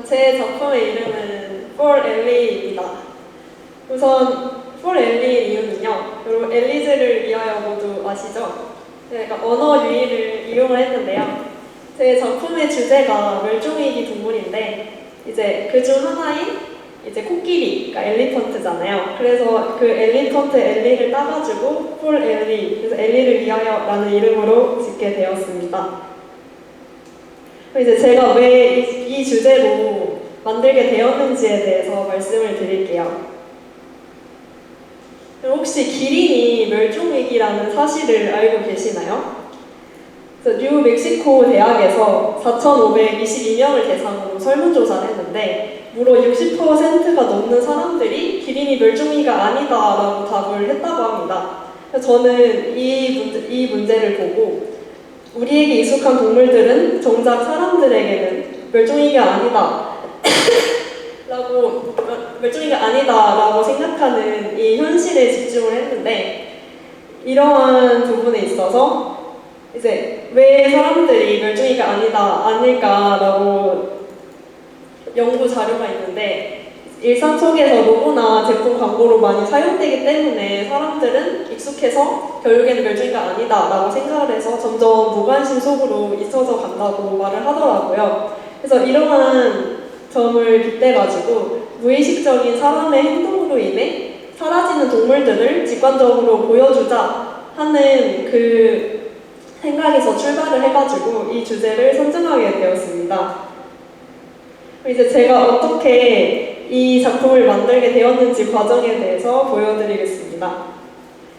제 작품의 이름은 For Ellie입니다. 우선 For Ellie 이유는요, 여러분 엘리제를 위하여 모두 아시죠? 제가 언어 유희를 이용을 했는데요. 제 작품의 주제가 멸종위기 동물인데 이제 그중 하나인 이제 코끼리가 엘리펀트잖아요. 그래서 그 엘리펀트 엘리를 따가지고 For Ellie, 그래서 엘리를 위하여라는 이름으로 짓게 되었습니다. 이제 제가 왜 이 주제로 만들게 되었는지에 대해서 말씀을 드릴게요. 혹시 기린이 멸종위기라는 사실을 알고 계시나요? 뉴멕시코 대학에서 4,522명을 대상으로 설문조사를 했는데 무려 60%가 넘는 사람들이 기린이 멸종위기가 아니다라고 답을 했다고 합니다. 저는 이 문제를 보고 우리에게 익숙한 동물들은 정작 사람들에게는 멸종위기가 아니다 라고 생각하는 이 현실에 집중을 했는데 이러한 부분에 있어서 이제 왜 사람들이 멸종위기가 아닐까라고 연구 자료가 있는데 일상 속에서 로고나 제품 광고로 많이 사용되기 때문에 사람들은 익숙해서 결국에는 멸종위기가 아니다라고 생각을 해서 점점 무관심 속으로 잊혀져 간다고 말을 하더라고요. 그래서 이러한 점을 빗대가지고 무의식적인 사람의 행동으로 인해 사라지는 동물들을 직관적으로 보여주자 하는 그 생각에서 출발을 해가지고 이 주제를 선정하게 되었습니다. 이제 제가 어떻게 이 작품을 만들게 되었는지 과정에 대해서 보여드리겠습니다.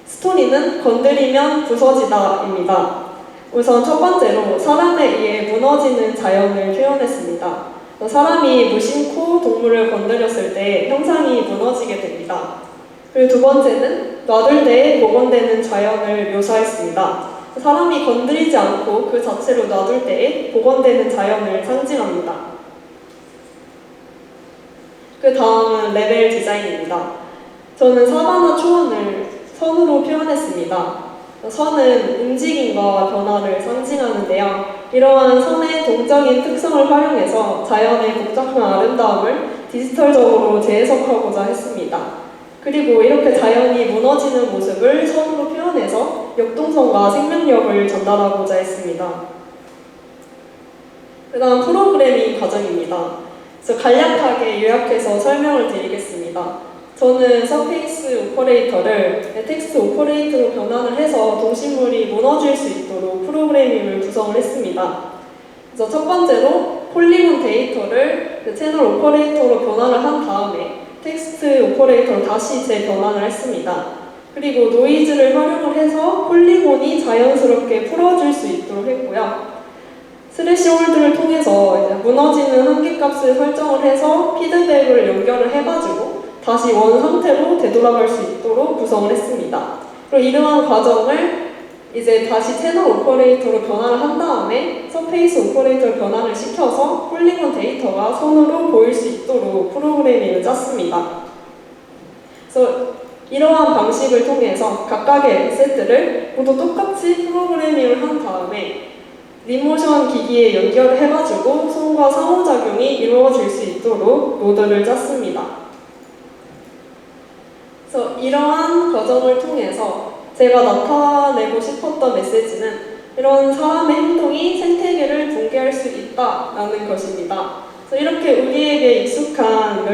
스토리는 건드리면 부서지다입니다. 우선 첫 번째로 사람에 의해 무너지는 자연을 표현했습니다. 사람이 무심코 동물을 건드렸을 때 형상이 무너지게 됩니다. 그리고 두 번째는 놔둘 때에 복원되는 자연을 묘사했습니다. 사람이 건드리지 않고 그 자체로 놔둘 때에 복원되는 자연을 상징합니다. 그 다음은 레벨 디자인입니다. 저는 사바나 초원을 선으로 표현했습니다. 선은 움직임과 변화를 상징하는데요. 이러한 선의 동적인 특성을 활용해서 자연의 복잡한 아름다움을 디지털적으로 재해석하고자 했습니다. 그리고 이렇게 자연이 무너지는 모습을 선으로 표현해서 역동성과 생명력을 전달하고자 했습니다. 그 다음 프로그래밍 과정입니다. 그래서 간략하게 요약해서 설명을 드리겠습니다. 저는 서페이스 오퍼레이터를 텍스트 오퍼레이터로 변환을 해서 동식물이 무너질 수 있도록 프로그래밍을 구성을 했습니다. 그래서 첫 번째로 폴리곤 데이터를 채널 오퍼레이터로 변환을 한 다음에 텍스트 오퍼레이터로 다시 재변환을 했습니다. 그리고 노이즈를 활용을 해서 폴리곤이 자연스럽게 풀어질 수 있도록 했고요. 스레시홀드를 통해서 무너지는 한계값을 설정을 해서 피드백을 연결을 해가지고 다시 원 상태로 되돌아갈 수 있도록 구성을 했습니다. 그리고 이러한 과정을 이제 다시 채널 오퍼레이터로 변환을 한 다음에 서페이스 오퍼레이터로 변환을 시켜서 폴리곤 데이터가 손으로 보일 수 있도록 프로그래밍을 짰습니다. 그래서 이러한 방식을 통해서 각각의 에셋들을 모두 똑같이 프로그래밍을 한 다음에 리모션 기기에 연결을 해가지고 손과 상호작용이 이루어질 수 있도록 노드를 짰습니다. 그래서 이러한 과정을 통해서 제가 나타내고 싶었던 메시지는 이런 사람의 행동이 생태계를 붕괴할 수 있다라는 것입니다. 그래서 이렇게 우리에게 익숙한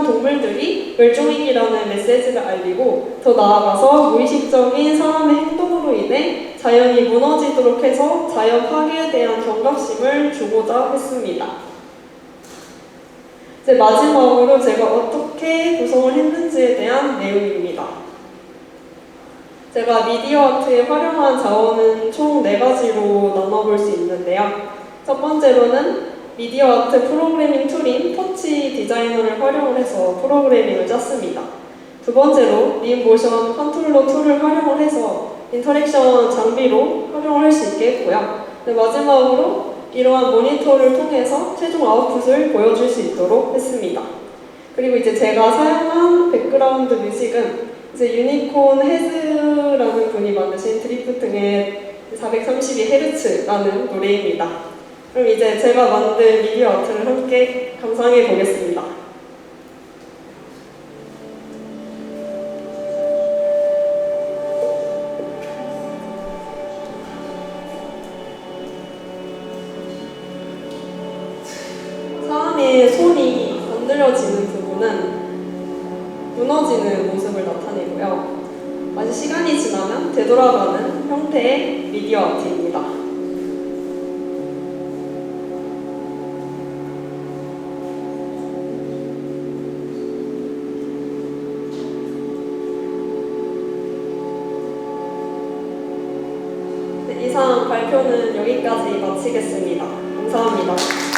동물들이 멸종위기라는 메시지를 알리고 더 나아가서 무의식적인 사람의 행동으로 인해 자연이 무너지도록 해서 자연 파괴에 대한 경각심을 주고자 했습니다. 이제 마지막으로 제가 어떻게 구성을 했는지에 대한 내용입니다. 제가 미디어 아트에 활용한 자원은 총 4가지로 나눠볼 수 있는데요. 첫 번째로는 미디어 아트 프로그래밍 툴인 터치 디자이너를 활용을 해서 프로그래밍을 짰습니다. 두 번째로 림모션 컨트롤러 툴을 활용을 해서 인터랙션 장비로 활용을 할 수 있게 했고요. 마지막으로 이러한 모니터를 통해서 최종 아웃풋을 보여줄 수 있도록 했습니다. 그리고 이제 제가 사용한 백그라운드 뮤직은 이제 유니콘 헤즈라는 분이 만드신 드리프팅의 432Hz라는 노래입니다. 그럼 이제 제가 만든 미디어 아트를 함께 감상해 보겠습니다. 사람의 손이 건드려지는 부분은 무너지는 모습을 나타내고요. 마치 시간이 지나면 되돌아가는 형태의 미디어 아트입니다. 네, 이상 발표는 여기까지 마치겠습니다. 감사합니다.